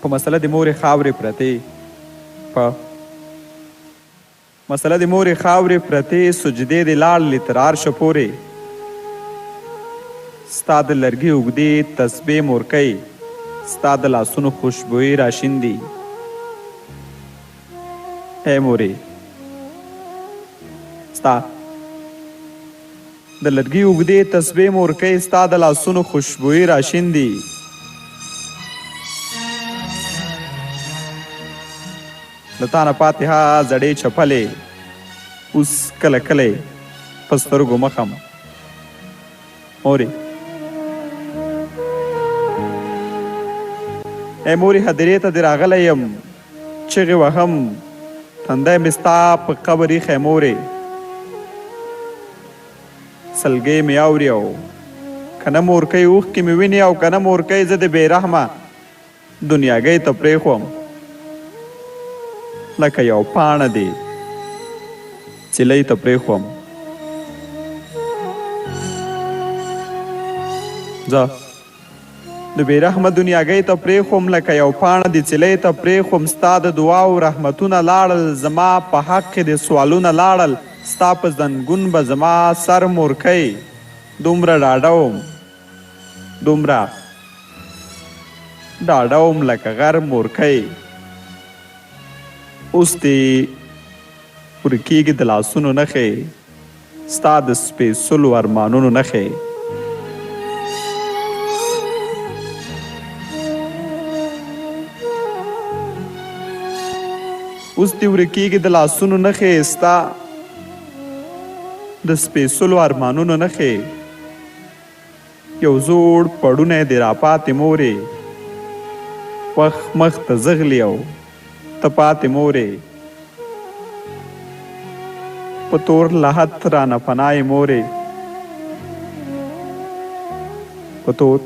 په مسله د مورې خاورې پرتې په مسله د مورې خاورې پرتې سجدې د لاړلې تر عرشه پورې ستا د لرګي اوږدې تسبې مورکۍ ستا د لاسونو خوشبویي راشیندي ای مورې ستا د لرګي اوږدې تسبې مورکۍ ستا د لاسونو خوشبویي راشیندي د تا نه پاتې ها زړې چپلې اوس کله کله په سترګو مخم مورې ای مورې هدیرې ته دې راغلی یم چغې وهم تندی مې ستا په قبر ایښی مورې سلګۍ مې اوري او که نه مورکۍ اوښکې مې ویني او که نه مورکۍ زه د بېرحمه دنیاګۍ ته پرېښوم لکه یو پاڼه دې چیلۍ ته پرېښوم زه د بېرحمه دنیاګۍ ته پرېښوم لکه یو پاڼه د چیلۍ ته پرېښوم ستا د دعاو رحمتونه لاړل زما په حق کې د سوالونه لاړل ستا په زنګون به زما سر مورکۍ دومره ډاډه وم لکه غر مورکۍ اوس دې ورکېږي د لاسونو نښې ستا د سپېڅلو ارمانونو نښې اوس دې ورکېږي د لاسونو نښې ستا د سپېڅلو ارمانونو نښې یو زوړ پړونی دې راپاتې مورې وخت مخ ته زغلي او ته پاتې مورې په تور لحد رانه پناه یې مورې په تور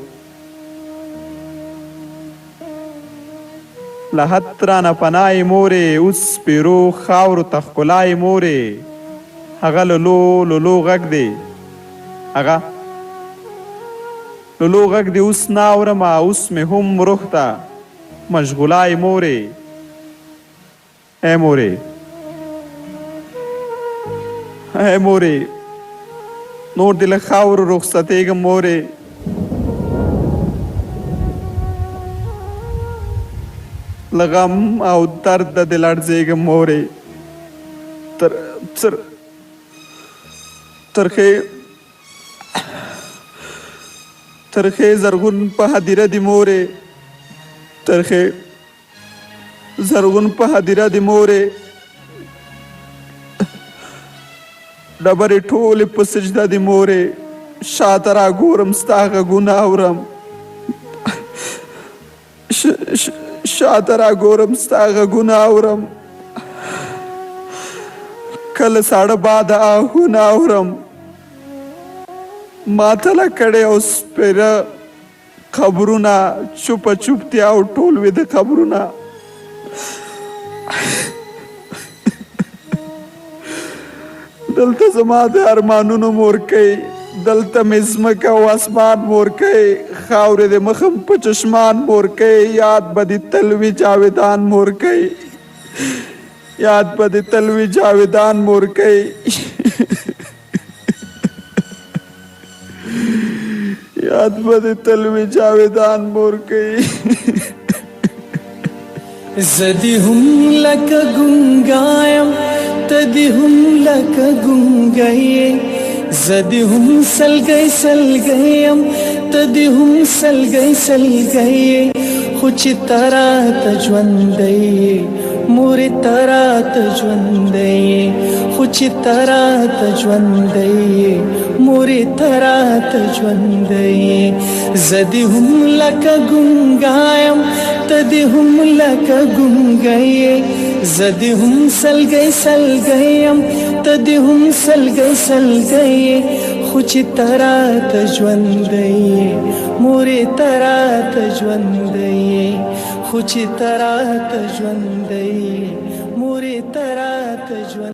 لحد رانه پناه یې مورې اوس سپېرو خاورو ته ښکلا یې مورې هغه لولو غږ دی هغه لولو غږ دی اوس نه اورمه اوس مې هم روح ته مشغولا یې مورې ای مورې نور دې له خاورو رخصتېږم مورې له غم او درد دې لړزېږم مورې ترخې زرغون په هدیره دې مورې ترخې زرغون په هدیره دې مورې ډبرې ټولې په سجده دې مورې شاته راګورم ستا غږونه اورم شاته راګورم ستا غږونه اورم کله ساړه باده آهونه اورم ماتله کړې او سپېره خبرونه چوپه چوپتیا او ټول ویده خبرونه دلته زما د ارمانونو مورکۍ دلته مې ځمکه او اسمان مورکۍ خاورې د مخم په چشمان مورکۍ یاد به دې تل وي جاویدان مورکۍ یاد به دې تل وي جاویدان مورکۍ یاد به دې تل وي جاویدان مورکۍ زه دې هم لکه ګونګا یم ته دې هم لکه ګونګی یې زه دې هم سلګی یم ته دې هم سلګی یې خو چې ته راته ژوندی یې مورې ته راته ژوندی یې خو چې ته راته ژوندی یې مورې ته راته ژوندی یې زه دې هم لکه ګونګا یم ته دې هم لکه ګونګی یې زه دې هم سلګی یم ته دې هم سلګی یې خو چې ته راته ژوندی یې مورې ته راته ژوندی یې خو چې ته راته ژوندی یې مورې ته راته ژوندی